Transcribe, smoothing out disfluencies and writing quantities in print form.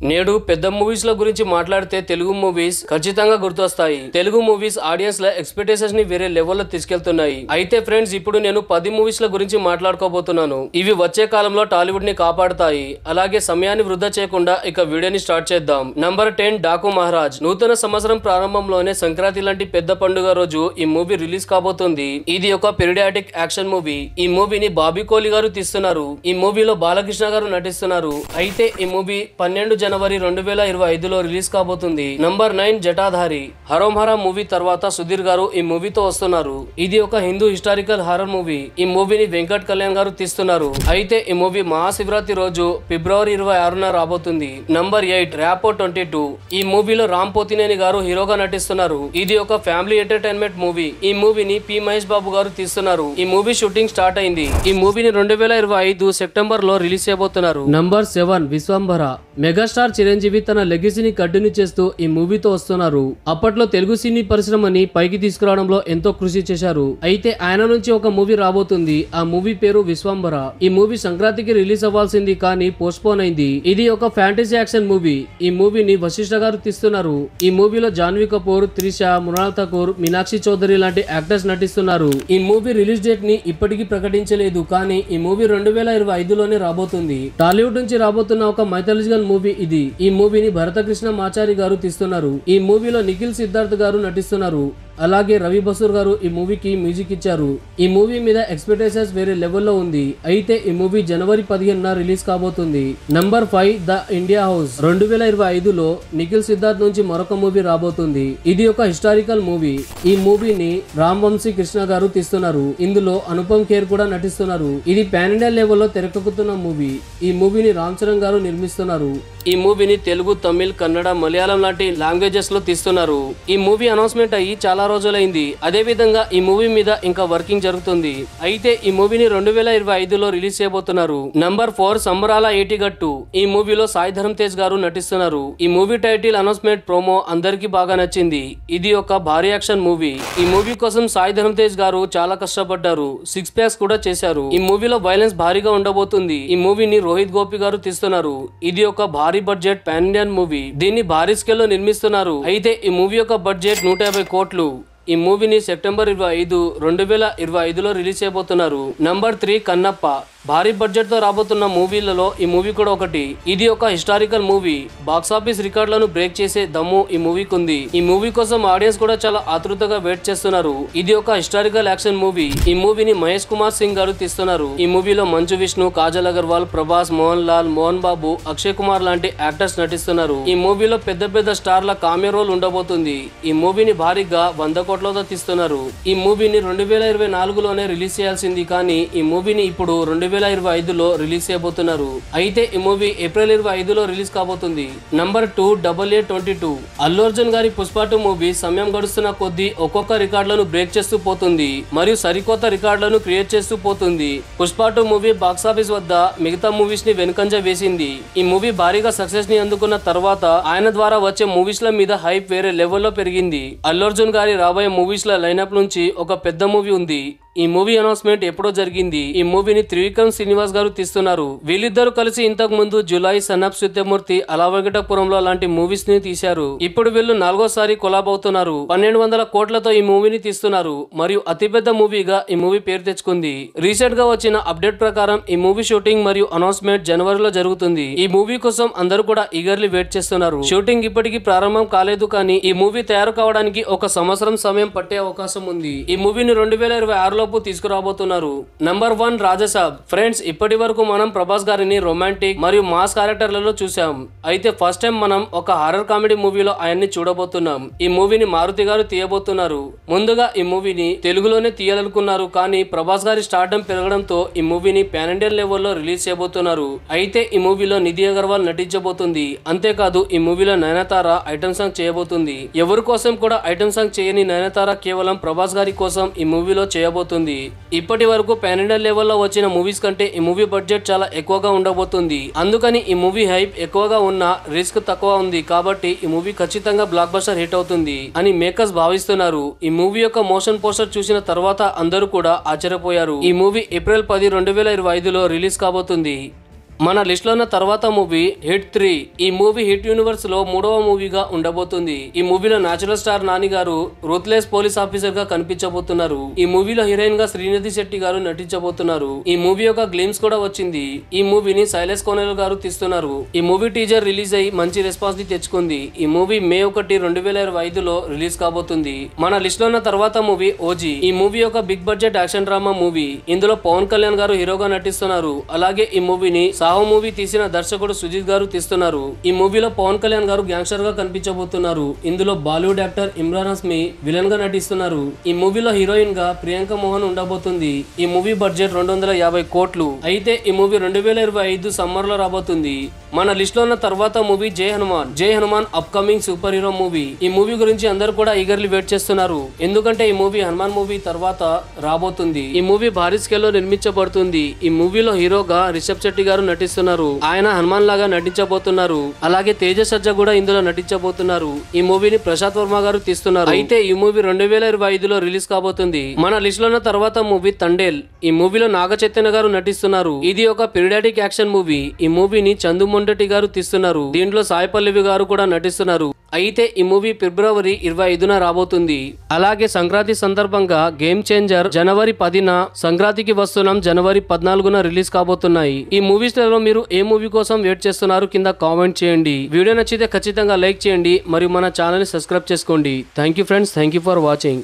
నేడు పెద్ద మూవీస్ ల గురించి మాట్లాడితే తెలుగు మూవీస్ ఖచ్చితంగా గుర్తొస్తాయి. తెలుగు మూవీస్ ఆడియన్స్ ల ఎక్స్పెక్టేషన్స్ ని వేరే లెవెల్లో తీసుకెళ్తున్నాయి. అయితే ఫ్రెండ్స్, ఇప్పుడు నేను 10 మూవీస్ ల గురించి మాట్లాడుకోబోతున్నాను. ఇవి వచ్చే కాలంలో టాలీవుడ్ ని కాపాడుతాయి. అలాగే సమయాన్ని వృధా చేయకుండా ఇక వీడియోని స్టార్ట్ చేద్దాం. నంబర్ 10 డాకు మహారాజ్. నూతన సంవత్సరం ప్రారంభంలోనే సంక్రాంతి లాంటి పెద్ద పండుగ రోజు ఈ మూవీ రిలీజ్ కాబోతుంది. ఇది ఒక పీరియాడిక్ యాక్షన్ మూవీ. ఈ మూవీని బాబీ కోహ్లీ గారు తీస్తున్నారు. ఈ మూవీలో బాలకృష్ణ గారు నటిస్తున్నారు. అయితే ఈ మూవీ 12 జనవరి 2025లో రిలీజ్ కాబోతుంది. నంబర్ 9 జటాధారి. హరోం హరా మూవీ తర్వాత సుధీర్ గారు ఈ మూవీతో వస్తున్నారు. ఇది ఒక హిందూ హిస్టారికల్ హారర్ మూవీ. ఈ మూవీని వెంకట్ కళ్యాణ్ గారు తీస్తున్నారు. అయితే ఈ మూవీ మహాశివరాత్రి రోజు ఫిబ్రవరి 26న రాబోతుంది. నంబర్ 8 ర్యాపో 22. ఈ మూవీలో రామ్ పోతినేని గారు హీరోగా నటిస్తున్నారు. ఇది ఒక ఫ్యామిలీ ఎంటర్టైన్మెంట్ మూవీ. ఈ మూవీని పి మహేష్ బాబు గారు తీస్తున్నారు. ఈ మూవీ షూటింగ్ స్టార్ట్ అయింది. ఈ మూవీని 2025 సెప్టెంబర్ లో రిలీజ్ చేయబోతున్నారు. నంబర్ 7 విశ్వంభర. మెగాస్టార్ చిరంజీవి తన లెగసీని కంటిన్యూ చేస్తూ ఈ మూవీతో వస్తున్నారు. అప్పట్లో తెలుగు సినీ పరిశ్రమని పైకి తీసుకురావడంలో ఎంతో కృషి చేశారు. అయితే ఆయన నుంచి ఒక మూవీ రాబోతుంది. ఆ మూవీ పేరు విశ్వంభర. ఈ మూవీ సంక్రాంతికి రిలీజ్ అవ్వాల్సింది కానీ పోస్ట్ పోన్ అయింది. ఇది ఒక ఫ్యాంటసీ యాక్షన్ మూవీ. ఈ మూవీని వశిష్ఠ గారు తీస్తున్నారు. ఈ మూవీలో జాన్వీ కపూర్, త్రిష, మృణాల్ ఠాకూర్, మీనాక్షి చౌదరి లాంటి యాక్టర్స్ నటిస్తున్నారు. ఈ మూవీ రిలీజ్ డేట్ ని ఇప్పటికీ ప్రకటించలేదు కానీ ఈ మూవీ 2025లోనే రాబోతుంది. టాలీవుడ్ నుంచి రాబోతున్న ఒక మైథాలజికల్ మూవీ ఇది. ఈ మూవీని భరతకృష్ణ మాచారి గారు తీస్తున్నారు. ఈ మూవీలో నిఖిల్ సిద్ధార్థ్ గారు నటిస్తున్నారు. అలాగే రవి బసూర్ గారు ఈ మూవీకి మ్యూజిక్ ఇచ్చారు. ఈ మూవీ మీద ఎక్స్పెక్టేషన్స్ వేరే లెవెల్లో ఉంది. అయితే ఈ మూవీ జనవరి 15న రిలీజ్ కాబోతుంది. Number 5 the India house. 2025లో నిఖిల్ సిద్ధార్థ్ నుంచి మరొక మూవీ రాబోతుంది. ఇది ఒక హిస్టారికల్ మూవీ. ఈ మూవీని రామ్ వంశీ కృష్ణ గారు తీస్తున్నారు. ఇందులో అనుపమ్ ఖేర్ కూడా నటిస్తున్నారు. ఇది పాన్ ఇండియా లెవెల్లో తెరకెక్కుతున్న మూవీ. ఈ మూవీని రామ్ చరణ్ గారు నిర్మిస్తున్నారు. ఈ మూవీని తెలుగు, తమిళ్, కన్నడ, మలయాళం లాంటి లాంగ్వేజెస్ లో తీస్తున్నారు. ఈ మూవీ అనౌన్స్మెంట్ అయ్యి చాలా రోజులైంది. అదే విధంగా ఈ మూవీ మీద ఇంకా వర్కింగ్ జరుగుతుంది. అయితే ఈ మూవీని 2025లో రిలీజ్ చేయబోతున్నారు. నంబర్ 4 సంబరాల ఏటిగట్టు. ఈ మూవీలో సాయి ధరమ్ తేజ్ గారు నటిస్తున్నారు. ఈ మూవీ టైటిల్, అనౌన్స్మెంట్, ప్రోమో అందరికి బాగా నచ్చింది. ఇది ఒక భారీ యాక్షన్ మూవీ. ఈ మూవీ కోసం సాయి ధరమ్ తేజ్ గారు చాలా కష్టపడ్డారు. 6 ప్యాక్స్ కూడా చేశారు. ఈ మూవీలో వైలెన్స్ భారీగా ఉండబోతుంది. ఈ మూవీని రోహిత్ గోపి గారు తీస్తున్నారు. ఇది ఒక భారీ బడ్జెట్ పాన్ ఇండియన్ మూవీ. దీన్ని భారీ స్కేల్లో నిర్మిస్తున్నారు. అయితే ఈ మూవీ యొక్క బడ్జెట్ 150 కోట్లు. ఈ మూవీని సెప్టెంబర్ 25, 2025లో రిలీజ్ చేయబోతున్నారు. నంబర్ 3 కన్నప్ప. భారీ బడ్జెట్ తో రాబోతున్న మూవీలలో ఈ మూవీ కూడా ఒకటి. ఇది ఒక హిస్టారికల్ మూవీ. బాక్సాఫీస్ రికార్డులను బ్రేక్ చేసే దమ్ము ఈ మూవీకి ఉంది. ఈ మూవీ కోసం ఆడియన్స్ కూడా చాలా ఆతృతగా వెయిట్ చేస్తున్నారు. ఇది ఒక హిస్టారికల్ యాక్షన్ మూవీ. ఈ మూవీని మహేష్ కుమార్ సింగ్ గారు తీస్తున్నారు. ఈ మూవీలో మంచు విష్ణు, కాజల్ అగర్వాల్, ప్రభాస్, మోహన్ లాల్, మోహన్ బాబు, అక్షయ్ కుమార్ లాంటి యాక్టర్స్ నటిస్తున్నారు. ఈ మూవీలో పెద్ద పెద్ద స్టార్ల కామెో రోల్ ఉండబోతుంది. ఈ మూవీని భారీగా 100 కోట్లతో తీస్తున్నారు. ఈ మూవీని 2024లోనే రిలీజ్ చేయాల్సింది కానీ ఈ మూవీని ఇప్పుడు 2025లో రిలీజ్ చేయబోతున్నారు. అయితే ఈ మూవీ ఏప్రిల్ 25లో రిలీజ్ కాబోతుంది. Number 2 AA22. అల్లు అర్జున్ గారి పుష్ప 2 మూవీ సమయం గడుస్తున్న కొద్దీ ఒక్కొక్క రికార్డులను బ్రేక్ చేస్తూ పోతుంది మరియు సరికొత్త రికార్డులను క్రియేట్ చేస్తూ పోతుంది. పుష్ప 2 మూవీ బాక్సాఫీస్ వద్ద మిగతా మూవీస్ ని వెనుకంజ వేసింది. ఈ మూవీ భారీగా సక్సెస్ ని అందుకున్న తర్వాత ఆయన ద్వారా వచ్చే మూవీస్ ల మీద హైప్ వేరే లెవెల్లో పెరిగింది. అల్లు అర్జున్ గారి రాబోయే మూవీస్ ల లైనప్ నుంచి ఒక పెద్ద మూవీ ఉంది. ఈ మూవీ అనౌన్స్మెంట్ ఎప్పుడో జరిగింది. ఈ మూవీని త్రివిక్రమ్ శ్రీనివాస్ గారు తీస్తున్నారు. వీళ్ళిద్దరూ కలిసి ఇంతకు ముందు జులై, సనప్ సత్యమూర్తి, అలా వెంకటపురంలో లాంటి మూవీస్ ని తీశారు. ఇప్పుడు వీళ్ళు 4వసారి కొలాబ్ అవుతున్నారు. 1200 కోట్లతో ఈ మూవీని తీస్తున్నారు మరియు అతిపెద్ద మూవీగా ఈ మూవీ పేరు తెచ్చుకుంది. రీసెంట్ గా వచ్చిన అప్డేట్ ప్రకారం ఈ మూవీ షూటింగ్ మరియు అనౌన్స్మెంట్ జనవరిలో జరుగుతుంది. ఈ మూవీ కోసం అందరూ కూడా ఈగర్లీ వెయిట్ చేస్తున్నారు. షూటింగ్ ఇప్పటికీ ప్రారంభం కాలేదు కానీ ఈ మూవీ తయారు కావడానికి 1 సంవత్సరం సమయం పట్టే అవకాశం ఉంది. ఈ మూవీని 2026లో తీసుకురాబోతున్నారు. నంబర్ 1 రాజసాబ్. ఫ్రెండ్స్, ఇప్పటి వరకు మనం ప్రభాస్ గారిని రొమాంటిక్ మరియు మాస్ క్యారెక్టర్లలో చూసాం. అయితే ఫస్ట్ టైం మనం ఒక హారర్ కామెడీ మూవీలో ఆయన్ని చూడబోతున్నాం. ఈ మూవీని మారుతి గారు తీయబోతున్నారు. ముందుగా ఈ మూవీని తెలుగులోనే తీయాలనుకున్నారు కానీ ప్రభాస్ గారి స్టార్డమ్ పెరగడంతో ఈ మూవీని పాన్ ఇండియన్ లెవెల్లో రిలీజ్ చేయబోతున్నారు. అయితే ఈ మూవీలో నిధి అగర్వాల్ నటించబోతుంది. అంతేకాదు ఈ మూవీలో నయనతార ఐటమ్ సాంగ్ చేయబోతుంది. ఎవరి కోసం కూడా ఐటమ్ సాంగ్ చేయని నయనతార కేవలం ప్రభాస్ గారి కోసం ఈ మూవీలో చేయబోతుంది. ఇప్పటి వరకు పాన్ ఇండియన్ లెవెల్లో వచ్చిన మూవీస్ కంటే ఈ మూవీ బడ్జెట్ చాలా ఎక్కువగా ఉండబోతుంది. అందుకని ఈ మూవీ హైప్ ఎక్కువగా ఉన్న రిస్క్ తక్కువ ఉంది. కాబట్టి ఈ మూవీ ఖచ్చితంగా బ్లాక్ బస్టర్ హిట్ అవుతుంది అని మేకర్స్ భావిస్తున్నారు. ఈ మూవీ యొక్క మోషన్ పోస్టర్ చూసిన తర్వాత అందరూ కూడా ఆశ్చర్యపోయారు. ఈ మూవీ ఏప్రిల్ 10, 2025లో రిలీజ్ కాబోతుంది. మన లిస్ట్ లో ఉన్న తర్వాత మూవీ హిట్ 3. ఈ మూవీ హిట్ యూనివర్స్ లో 3వ మూవీగా ఉండబోతుంది. ఈ మూవీలో నేచురల్ స్టార్ నాని గారు రూత్లెస్ పోలీస్ ఆఫీసర్ గా కనిపించబోతున్నారు. ఈ మూవీలో హీరోయిన్ గా శ్రీనిధి శెట్టి గారు నటించబోతున్నారు. ఈ మూవీ యొక్క గ్లిమ్స్ కూడా వచ్చింది. ఈ మూవీని శైలేష్ కోనెల్ గారు తీస్తున్నారు. ఈ మూవీ టీజర్ రిలీజ్ అయ్యి మంచి రెస్పాన్స్ ని తెచ్చుకుంది. ఈ మూవీ మే 1, 2025లో రిలీజ్ కాబోతుంది. మన లిస్ట్ లో ఉన్న తర్వాత మూవీ ఓజీ. ఈ మూవీ ఒక big budget action drama movie. ఇందులో పవన్ కళ్యాణ్ గారు హీరోగా నటిస్తున్నారు. అలాగే ఈ మూవీని సాహో మూవీ తీసిన దర్శకుడు సుజిత్ గారు తీస్తున్నారు. ఈ మూవీలో పవన్ కళ్యాణ్ గారు గ్యాంగ్స్టర్ గా కనిపించబోతున్నారు. ఇందులో బాలీవుడ్ యాక్టర్ ఇమ్రాన్ హస్మి విలన్ గా నటిస్తున్నారు. ఈ మూవీలో హీరోయిన్ గా ప్రియాంక మోహన్ ఉండబోతుంది. ఈ మూవీ బడ్జెట్ 250 కోట్లు. అయితే ఈ మూవీ 2025 సమ్మర్ లో రాబోతుంది. మన లిస్ట్ లో ఉన్న తర్వాత మూవీ జై హనుమాన్. జై Hanuman up coming super hero movie. ఈ మూవీ గురించి అందరూ కూడా ఈగర్లీ వెయిట్ చేస్తున్నారు. ఎందుకంటే ఈ మూవీ హనుమాన్ మూవీ తర్వాత రాబోతుంది. ఈ మూవీ భారీ స్కేల్ లో నిర్మించబడుతుంది. ఈ మూవీలో హీరోగా రిషబ్ శెట్టి గారు నటిస్తున్నారు. ఆయన హనుమాన్ లాగా నటించబోతున్నారు. అలాగే తేజ సజ్జా కూడా ఇందులో నటించబోతున్నారు. ఈ మూవీని ప్రశాంత్ వర్మ గారు తీస్తున్నారు. అయితే ఈ మూవీ 2025లో రిలీజ్ కాబోతుంది. మన లిస్ట్ లో ఉన్న తర్వాత మూవీ తండేల్. ఈ మూవీలో నాగ చైతన్య గారు నటిస్తున్నారు. ఇది ఒక పీరియాడిక్ యాక్షన్ మూవీ. ఈ మూవీని చందు మొండటి గారు తీస్తున్నారు. దీంట్లో సాయి పల్లవి గారు కూడా నటిస్తున్నారు. అయితే ఈ మూవీ ఫిబ్రవరి 25న రాబోతుంది. అలాగే సంక్రాంతి సందర్భంగా గేమ్ చేంజర్ జనవరి 10న, సంక్రాంతికి వస్తున్నాం జనవరి 14న రిలీజ్ కాబోతున్నాయి. ఈ మూవీస్ లో మీరు ఏ మూవీ కోసం వెయిట్ చేస్తున్నారు కింద కామెంట్ చేయండి. వీడియో నచ్చితే ఖచ్చితంగా లైక్ చేయండి మరియు మన ఛానల్ ని సబ్స్క్రైబ్ చేసుకోండి. Thank you friends, thank you for watching.